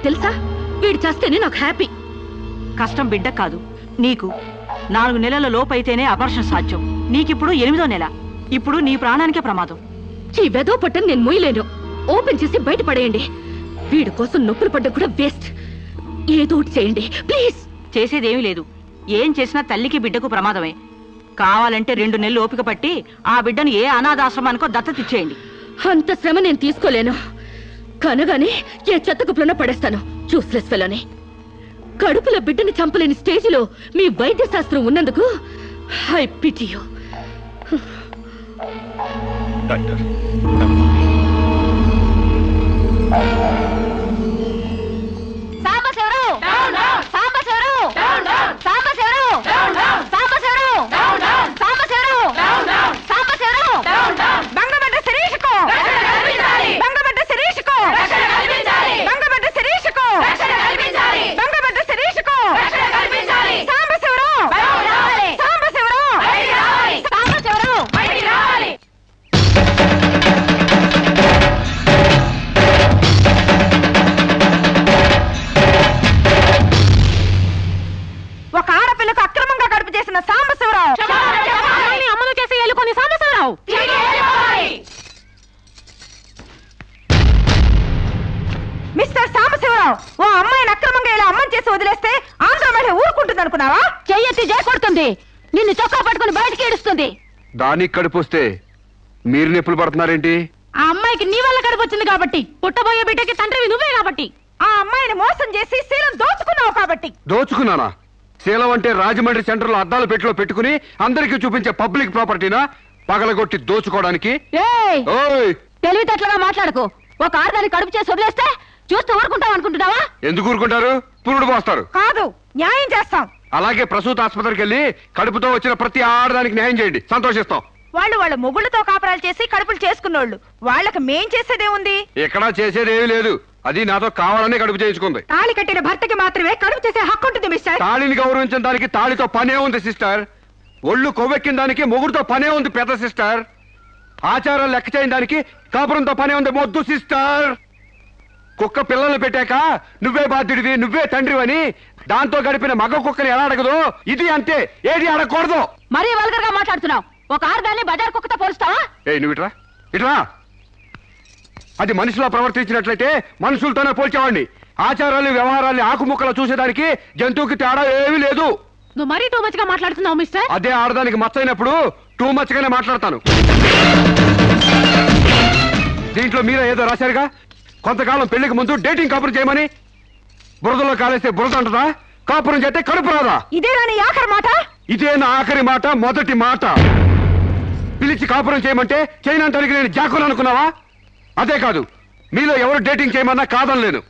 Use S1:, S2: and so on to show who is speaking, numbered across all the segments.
S1: తెలుసా? వీడు చేస్తేనే నాకు హ్యాపీ.
S2: కష్టం బిడ్డ కాదు నీకు. 4 నెలల లోపైతేనే అబార్షన్ సాధ్యం. నీకిప్పుడు 8వ నెల. ఇప్పుడు నీ ప్రాణానికే ప్రమాదం.
S1: ఈ వెదో పట్టని నేను మొయ్యలేను. ఓపెన్ చేసి బయటపడేయండి. వీడి కోసం నొప్పులు పడ్డ కూడా వేస్ట్. ఏదో చేయండి ప్లీజ్.
S2: చేసేదేమీ లేదు. ఏం చేసినా తల్లికి బిడ్డకు ప్రమాదమే. కావాలంటే 2 నెలలు ఓపిక పట్టి ఆ బిడ్డను ఏ అనాథాశ్రమానికో దత్తతిచ్చేయండి.
S1: అంత శ్రమ నేను తీసుకోలేను. కనగానే ఏ చెత్త కుప్పలోనే పడేస్తాను. చూస్లెస్ ఫెలోని. కడుపులో బిడ్డని చంపలేని స్టేజిలో మీ వైద్య శాస్త్రం ఉన్నందుకు I pity you.
S3: Doctor
S4: mister Sambasivarao, ఓ అమ్మాయిని అక్రమంగా ఇలా అమ్మని చేసి వదిలేస్తే ఆంధ్ర మహిళ ఊరుకుంటుంది అనుకున్నావా?
S1: చెయ్యెత్తి చేకొడుతుంది. నిన్ను చొక్కా పట్టుకుని బయటికి ఏడుస్తుంది.
S3: దానికి కడుపు వస్తే మీరు నొప్పులు పడుతున్నారేంటి?
S1: ఆ అమ్మాయికి నీ వల్ల కడుపు వచ్చింది కాబట్టి, పుట్టబోయే బిడ్డకి తండ్రివి నువ్వే కాబట్టి.
S4: ఆ అమ్మాయిని మోసం చేసి శీలం దోచుకున్నావు కాబట్టి.
S3: దోచుకున్నానా? శీలం అంటే రాజమండ్రి సెంటర్ లో అద్దాల పెట్టిలో పెట్టుకుని అందరికీ చూపించే పబ్లిక్ ప్రాపర్టీనా పగలగొట్టి దోచుకోవడానికి?
S1: తెలివితేటలుగా మాట్లాడకు. ఒక ఆడదాన్ని కడుపు చేసి వదిలేస్తే చూస్తూ ఊరుకుంటాం అనుకుంటున్నావా?
S3: ఎందుకు ఊరుకుంటారు? పురుడు పోస్తారు.
S4: కాదు, న్యాయం చేస్తాం.
S3: అలాగే ప్రసూత ఆసుపత్రికి వెళ్ళి కడుపుతో వచ్చిన ప్రతి ఆడదానికి న్యాయం చేయండి, సంతోషిస్తాం.
S4: వాళ్ళ మొగుళ్ళతో కాపురాలు చేసి కడుపులు చేసుకున్నోళ్ళు, వాళ్ళకి మేం చేసేదేముంది?
S3: ఎక్కడా చేసేదేమీ లేదు. అది నాతో కావాలని కడుపు చేయించుకుంది.
S4: తాళి కట్టిన భర్తకి మాత్రమే కడుపు చేసే హక్కు ఉంటుంది మిస్టర్.
S3: తాళిని గౌరవించిన దానికి తాళితో పనే ఉంది సిస్టర్. ఒళ్ళు కొవ్వెక్కిన దానికి మొగుడుతో పనే ఉంది పెద్ద సిస్టర్. ఆచారాలు లెక్క చేయని దానికి కాపురంతో పనే ఉంది మొద్దు సిస్టర్. కుక్క పిల్లల్ని పెట్టాక నువ్వే బాధ్యుడివి, నువ్వే తండ్రివని దాంతో గడిపిన మగ కుక్కని ఎలా అడగదు, ఇది అంతే. ఏది అడగకూడదు.
S1: మరీ వల్గర్ గా మాట్లాడుతున్నావు. ఒక ఆడదాన్ని బజార్ కుక్కతో పోలుస్తావా?
S3: నువ్వు ఇట్రా ఇట్రా. అది మనిషిలో ప్రవర్తించినట్లయితే మనుషులతోనే పోల్చేవాడిని. ఆచారాలు వ్యవహారాన్ని ఆకుముక్కలు చూసేదానికి జంతువుకి తేడా ఏమీ లేదు.
S1: నువ్వు మరీ టూ మచ్ గా మాట్లాడుతున్నావు మిస్టర్.
S3: అదే ఆడదానికి మచ్చైనప్పుడు టూ మచ్ గానే మాట్లాడతాను. దీంట్లో మీరే ఏదో రాశారుగా, కొంతకాలం పెళ్లికి ముందు డేటింగ్ కాపురం చేయమని. బురదలో కాలేస్తే బురద అంటదా? కాపురం చేస్తే కడుపు రాదా?
S4: ఇదేనా నీ ఆఖరి మాట?
S3: ఇదే నా ఆఖరి మాట, మొదటి మాట. పిలిచి కాపురం చేయమంటే చేయనంటానికి నేను జాకులు అనుకున్నావా? అదే కాదు, మీలో ఎవరు డేటింగ్ చేయమన్నా కాదనలేను.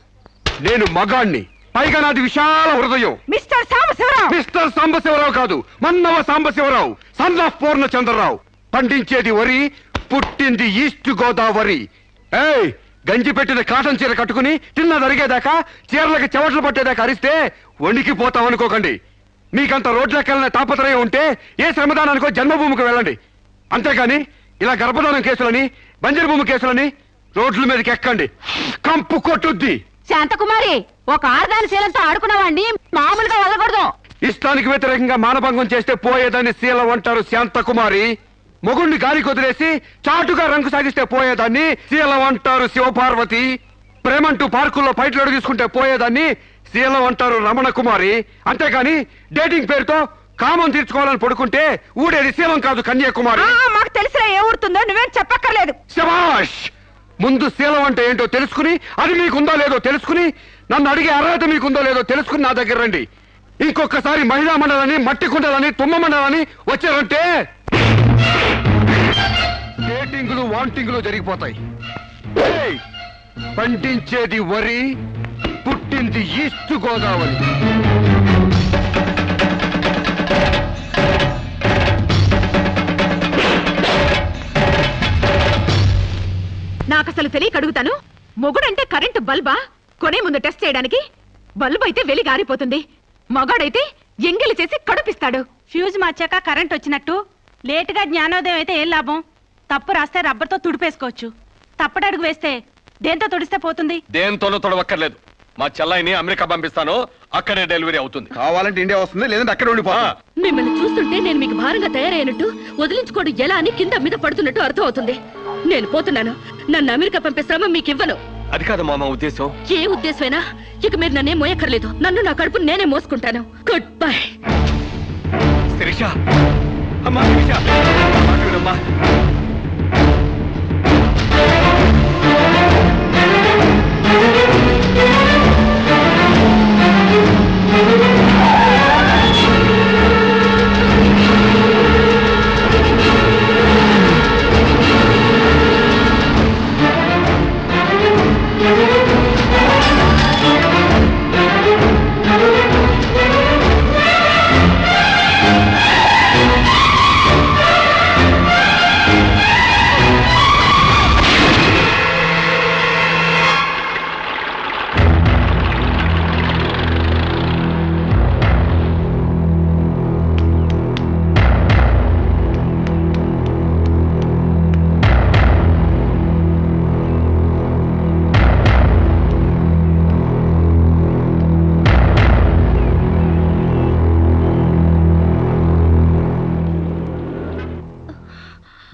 S3: నేను మగాణ్ణి, పైగా నాది విశాల హృదయం.
S4: మిస్టర్ సాంబశివరావు.
S3: మిస్టర్ సాంబశివరావు కాదు, మన్నవ సాంబశివరావు, సన్ ఆఫ్ పూర్ణచంద్రరావు. పండించేది వరి, పుట్టింది ఈస్ట్ గోదావరి. గంజి పెట్టిన కాటన్ చీర కట్టుకుని తిన్న జరిగేదాకా చీరలకు చెవట్లు పట్టేదాకా అరిస్తే వణికిపోతాం అనుకోకండి. మీకంత రోడ్లకెళ్ళిన తాపత్రయం ఉంటే ఏ శ్రమదానానికో జన్మభూమికి వెళ్ళండి. అంతేగాని ఇలా గర్భధానం కేసులని, బంజరు భూమి కేసులని రోడ్ల మీదకి ఎక్కండి, కంపు కొట్టుద్ది.
S1: శాంతకుమారి, ఒక ఆడదాని శీలంతో ఆడుకున్నావాడిని మామూలుగా వదలకూడదు.
S3: ఇష్టానికి వ్యతిరేకంగా మానభంగం చేస్తే పోయేదాన్ని శీలం అంటారు శాంతకుమారి. మొగుణ్ణి గాలికి వదిలేసి చాటుగా రంగు సాగిస్తే పోయేదాన్ని శీలం అంటారు శివపార్వతి. ప్రేమంటూ పార్కుల్లో ఫైట్లు తీసుకుంటే పోయేదాన్ని శీలం అంటారు రమణ కుమారి. అంతేగాని డేటింగ్ పేరుతో కామం తీర్చుకోవాలని పడుకుంటే ఊడేది శీలం కాదు కన్యాకుమారి.
S4: మాకు తెలిసినా ఏ ఊరుతుందో నువ్వేం చెప్పక్కర్లేదు.
S3: శభాష్. ముందు శీలం అంటే ఏంటో తెలుసుకుని, అది మీకుందో లేదో తెలుసుకుని, నన్ను అడిగే అర్హత మీకుందో లేదో తెలుసుకుని నా దగ్గర రండి. ఇంకొకసారి మహిళా మండలని, మట్టి కుండలని, తుమ్మ మండలని వచ్చారంటే డేటింగులు వాంటింగులు జరిగిపోతాయి. పండించేది వరి, పుట్టింది ఈస్ట్ గోదావరి.
S4: నాకసలు తెలియక అడుగుతాను, మొగుడంటే కరెంటు బల్బా? కొనే ముందు టెస్ట్ చేయడానికి. బల్బు అయితే వెలి గారిపోతుంది, మగాడైతే ఎంగిలి చేసి కడుపిస్తాడు. ఫ్యూజ్ మార్చాక కరెంట్ వచ్చినట్టు లేటుగా జ్ఞానోదయం అయితే ఏం లాభం? తప్పు రాస్తే రబ్బర్తో తుడిపేసుకోవచ్చు, తప్పటడుగు వేస్తే దేంతో తుడిస్తే పోతుంది?
S5: దేంతోనూ తొడవక్కర్లేదు. మా చెల్లాయిని అమెరికా పంపిస్తాను, అక్కడే డెలివరీ అవుతుంది.
S3: కావాలంటే ఇండియా వస్తుంది, లేదంటే అక్కడ ఉండిపోతా.
S1: మిమ్మల్ని చూస్తుంటే నేను మీకు భారంగా తయారైనట్టు, వదిలించుకోవడం ఎలా అని కింద మీద పడుతున్నట్టు అర్థం అవుతుంది. నేను పోతున్నాను. నన్ను అమెరికా పంపిస్తామో మీకు ఇవ్వను.
S5: అది కాదు మా ఉద్దేశం.
S1: ఏ ఉద్దేశమైనా ఇక మీరు నన్నే మోయక్కర్లేదు. నన్ను నా కడుపు నేనే మోసుకుంటాను. Good bye.
S5: శిరీష, అమ్మా శిరీష, అమ్మా.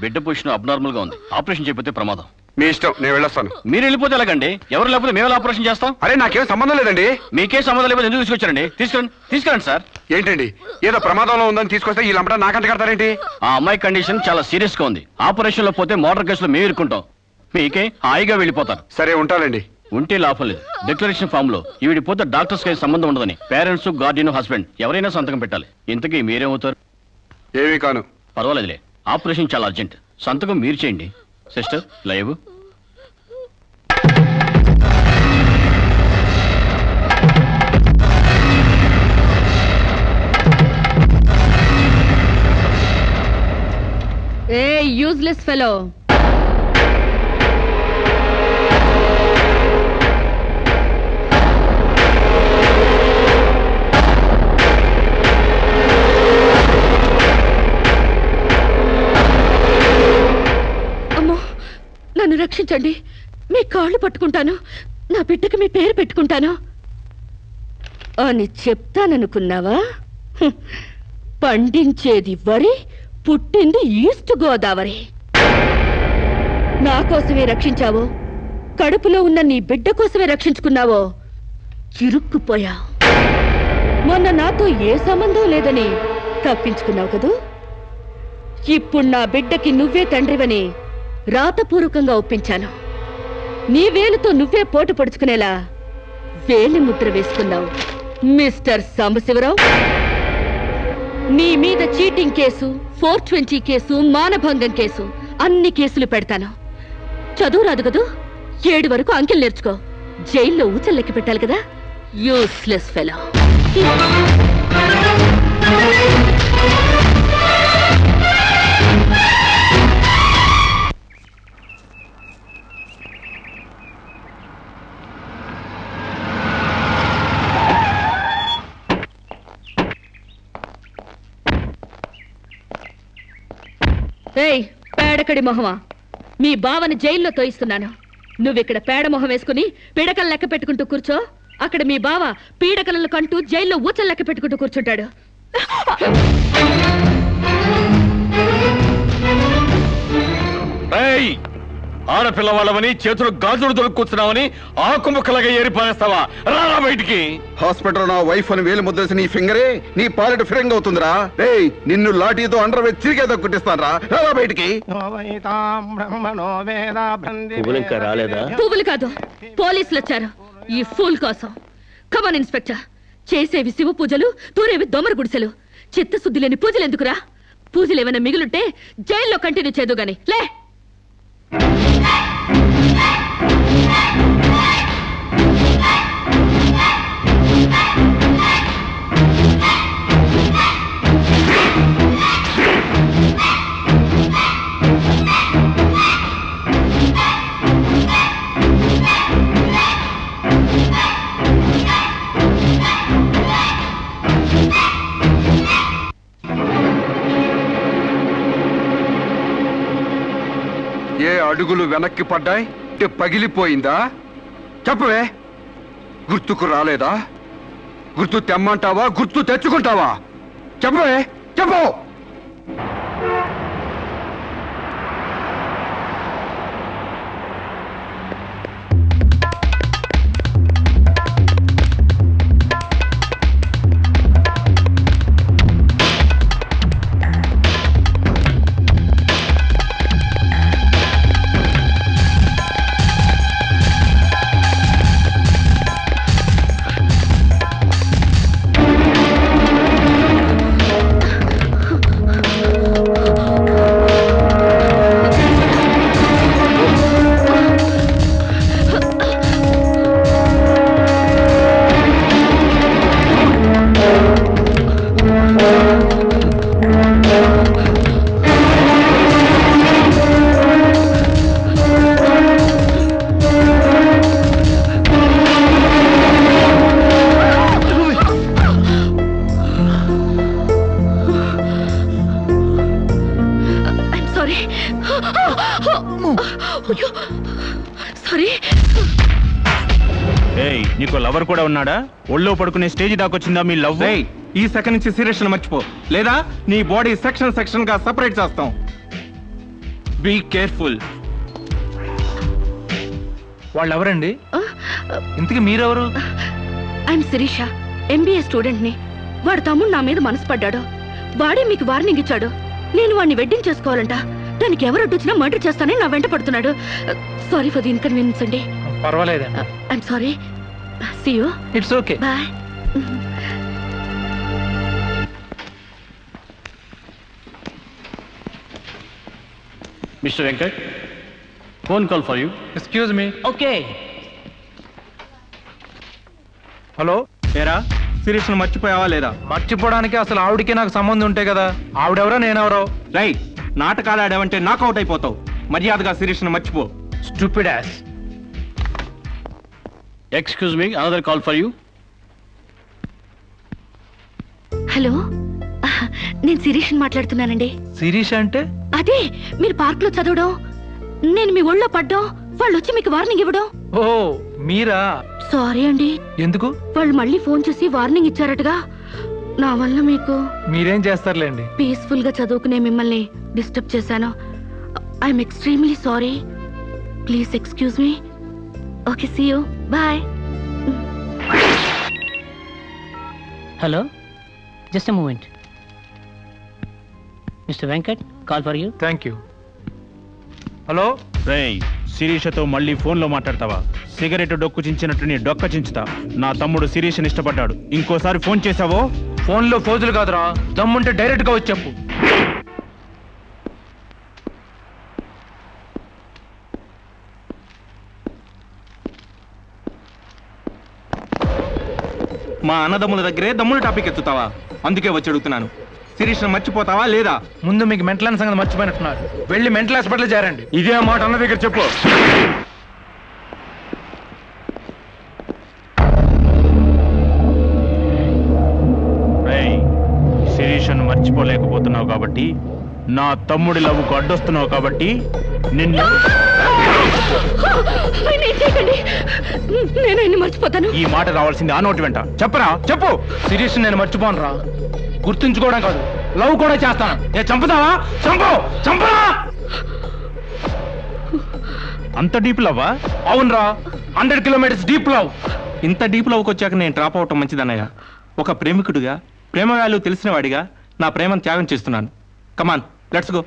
S6: బిడ్డ పొజిషన్ అబ్నార్మల్ గా ఉంది. ఆపరేషన్ చేయకపోతే ప్రమాదం.
S3: మీ ఇష్టం, నేను వెళ్ళొస్తాను.
S6: మీరు వెళ్ళిపోతే ఎలాగండి? ఎవరు లేకపోతే మేము ఆపరేషన్ చేస్తాం.
S3: అరే నాకేం సంబంధం లేదండి.
S6: మీకే సంబంధం లేకపోతే ఎందుకు తీసుకొచ్చారండి? తీసుకురండి సార్.
S3: ఏంటండి, ఏదో ప్రమాదంలో ఉందని తీసుకొస్తే ఈ లంపట నాకంట కడతారేంటి?
S6: ఆ అమ్మాయి కండిషన్ చాలా సీరియస్ గా ఉంది. ఆపరేషన్ లో పోతే మోటార్ కేసులో మేము ఇరుక్కుంటాం. మీకే హాయిగా వెళ్ళిపోతారు.
S3: సరే ఉంటానండి.
S6: ఉంటే లాభం లేదు. డిక్లరేషన్ ఫామ్ లో ఈవిడి పోతే డాక్టర్స్ కి సంబంధం ఉండదని పేరెంట్స్, గార్డియన్, హస్బెండ్ ఎవరైనా సంతకం పెట్టాలి. ఇంతకీ మీరేమవుతారు?
S3: ఏమీ కాను.
S6: పర్వాలేదులే, ఆపరేషన్ చాలా అర్జెంట్. సంతకం మీరు చేయండి. Sister live.
S1: ఏ యూజ్లెస్ ఫెలో, నన్ను రక్షించండి. మీ కాళ్ళు పట్టుకుంటాను, నా బిడ్డకి మీ పేరు పెట్టుకుంటాను అని చెప్తాననుకున్నావా? పండించేది వరి, పుట్టింది ఈస్ట్ గోదావరి. నా కోసమే రక్షించావో, కడుపులో ఉన్న నీ బిడ్డ కోసమే రక్షించుకున్నావో చిరుక్కుపోయా. మొన్న నాతో ఏ సంబంధం లేదని తప్పించుకున్నావు కదూ. ఇప్పుడు నా బిడ్డకి నువ్వే తండ్రివని రాతపూర్వకంగా ఒప్పించాను. నీ వేలుతో నువ్వే పోటు పొడుచుకునేలా వేలి ముద్ర వేసుకున్నావు మిస్టర్ సాంబశివరావు. నీ మీద చీటింగ్ కేసు, 420 కేసు, మానభంగం కేసు, అన్ని కేసులు పెడతాను. చదువు రాదు కదూ, 7 వరకు అంకెలు నేర్చుకో. జైల్లో ఊచల్లెక్కి పెట్టాలి కదా. Useless fellow. ఏయ్ పేడకడి మొహమా, మీ బావని జైల్లో తోయిస్తున్నాను. నువ్విక్కడ పేడ మొహం వేసుకుని పీడకలు లెక్క పెట్టుకుంటూ కూర్చో. అక్కడ మీ బావ పీడకలను కంటూ జైల్లో ఊచలు లెక్క పెట్టుకుంటూ కూర్చుంటాడు.
S5: ఆడపిల్లవాళ్ళవని చేతులు గాజులు దొరుకుతున్నావని ఆకుముక్కలాగా ఏరిపారేస్తావా? రారా బయటికి.
S3: హాస్పిటల్ నా వైఫ్ అని వేలు ముద్రేసి నీ ఫింగరే నీ పాలెట్ ఫిరంగ్ అవుతుందిరా. ఏయ్ నిన్ను లాఠీతో అండర్ వేసి తిరిగేదో కుట్టిస్తాను రా. రారా బయటికి.
S1: పువ్వులు కాదు, పోలీసులు వచ్చారు ఈ ఫూల్ కోసం. Come on inspector. చేసేవి శివ పూజలు, తూరేవి దొమర గుడిసెలు. చిత్తశుద్ధి లేని పూజలు ఎందుకురా? పూజలు ఏమైనా మిగులుంటే జైల్లో కంటిన్యూ చేదు గాని లే.
S3: ఏ అడుగులు వెనక్కి పడ్డాయి? పగిలిపోయిందా? చెప్పవే. గుర్తుకు రాలేదా? గుర్తు తెమ్మంటావా, గుర్తు తెచ్చుకుంటావా? చెప్పవే, చెప్పు.
S7: నీకు లవర్ కూడా ఉన్నాడా? ఒళ్ళో పడుకునే స్టేజ్ దాకొచ్చిందా మీ లవ్? ఈ సెకండ్ నుంచి సీరియస్ మర్చిపో, లేదా నీ బాడీ సెక్షన్ సెక్షన్ గా సెపరేట్ చేస్తాం. Be careful.
S8: వాళ్ళు ఎవరండి? ఇంతకీ మీరెవరు?
S1: ఐఎమ్ శిరీష, ఎంబీఏ స్టూడెంట్ ని. వాడు తమ్ముడు నా మీద మనసు పడ్డాడు. వాడే మీకు వార్నింగ్ ఇచ్చాడు. నేను వాడిని వెడ్డింగ్ చేసుకోవాలంట. దానికి ఎవరు అడ్డొచ్చినా మర్డర్ చేస్తానని నా వెంట పడుతున్నాడు. సారీ ఫర్ ది ఇన్కన్వీనియన్స్ అండి.
S8: పర్వాలేదండి.
S1: I'm sorry. See you.
S8: It's okay.
S1: Bye.
S6: Mister Venkat, phone call for you.
S8: Excuse me.
S2: Okay.
S7: Hello, ఏరా శిరీష్ మర్చిపోయావా లేదా?
S8: మర్చిపోవడానికి అసలు ఆవిడకి నాకు సంబంధం ఉంటే కదా. ఆవిడెవరో నేనెవరో.
S7: రైట్, నాటకాలు ఆడావంటే నాకౌట్ అయిపోతావు. మర్యాదగా శిరీష్ మర్చిపో.
S8: Stupid ass.
S6: Excuse me, another call for you.
S1: Hello, నేను శిరీష్ మాట్లాడుతున్నానండి.
S8: శిరీష్ అంటే?
S1: అదే మీరు పార్క్ లో చదవడం, నేను మీ ఒళ్ళో పడ్డం, వాళ్ళు వచ్చి మీకు వార్నింగ్ ఇవ్వడం.
S8: ఓ మీరా?
S1: సారీ అండి.
S8: ఎందుకు?
S1: వాళ్ళు మళ్ళీ ఫోన్ చేసి వార్నింగ్ ఇచ్చారటగా. నా వల్ల మీకు.
S8: మీరేం చేస్తారులేండి.
S1: పీస్ఫుల్ గా చదువుకునే మిమ్మల్ని డిస్టర్బ్ చేశాను. I'm extremely sorry. Please excuse me. Okay, see you. Bye.
S9: Hello, just a moment. Mister Venkat, call for you.
S8: Thank you. Hello.
S7: రేయ్, శిరీషతో మళ్ళీ ఫోన్లో మాట్లాడతావా? సిగరెట్ డొక్కు చించినట్టు నీ డొక్క చించుతా. నా తమ్ముడు శిరీష్ని ఇష్టపడ్డాడు. ఇంకోసారి ఫోన్ చేసావో
S8: ఫోన్లో ఫోజులు కాదురా, దమ్ముంటే డైరెక్ట్ గా వచ్చి చెప్పు.
S7: మా అన్నదమ్ముల దగ్గరే దమ్ముల టాపిక్ ఎత్తుతావా? అందుకే వచ్చి అడుగుతున్నాను, శిరీష్ని మర్చిపోతావా లేదా?
S8: ముందు మీకు మెంటల్ సంగతి మర్చిపోయినట్టున్నారు. వెళ్ళి మెంటల్ హాస్పిటల్ చేరండి.
S7: ఇదే మాట అన్న దగ్గర చెప్పు. శిరీష్ను మర్చిపోలేకపోతున్నావు కాబట్టి, నా తమ్ముడి లవ్వుకు అడ్డొస్తున్నావు కాబట్టి నిన్ను.
S1: నేను మర్చిపోతాను.
S7: ఈ మాట రావాల్సింది ఆ నోటి వెంట. చెప్పరా, చెప్పు.
S8: శిరీష్ నేను మర్చిపోను రా. గుర్తుంచుకోవడం కాదు, లవ్ కూడా చేస్తాను. నేను చంపుతావా? చంపు, చంపరా.
S7: అంత డీప్ లవ్వా?
S8: అవునరా, 100 కిలోమీటర్స్ డీప్ లవ్.
S7: ఇంత డీప్ లవ్కి వచ్చాక నేను డ్రాప్ అవటం మంచిదన్నయ్య. ఒక ప్రేమికుడిగా, ప్రేమ వాల్యూ తెలిసిన వాడిగా నా ప్రేమను త్యాగం చేస్తున్నాను. కమాన్, లెట్స్ గో.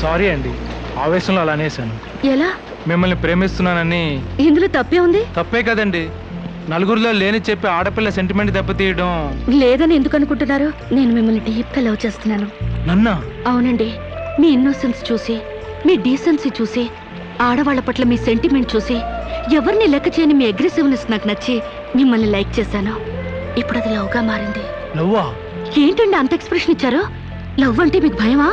S8: సారీ అండి, ఆవేశంలో అలా అనేసాను.
S1: ఎలా?
S8: మిమ్మల్ని ప్రేమిస్తున్నానని.
S1: ఇందులో తప్పే ఉంది?
S8: తప్పే కదండి. నలుగురిలో లేని చెప్పి ఆడపిల్ల సెంటిమెంట్ దెబ్బతీయడం.
S1: లేదని ఎందుకు అనుకుంటున్నారు? నేను మిమ్మల్ని డీప్ గా లవ్ చేస్తున్నాను.
S8: నన్నా?
S1: అవునండి. మీ ఇన్నోసెన్స్ చూసి, మీ డీసెన్సీ చూసి, ఆడవాళ్ల పట్ల మీ సెంటిమెంట్ చూసి, ఎవరిని లెక్క చేయని మీ అగ్రెసివ్నెస్ నాకు నచ్చి మిమ్మల్ని లైక్ చేశాను. ఇప్పుడు అది లవ్ గా మారింది.
S8: లవ్వా?
S1: ఏంటండి అంత ఎక్స్ప్రెషన్ ఇచ్చారు? లవ్ అంటే మీకు భయమా?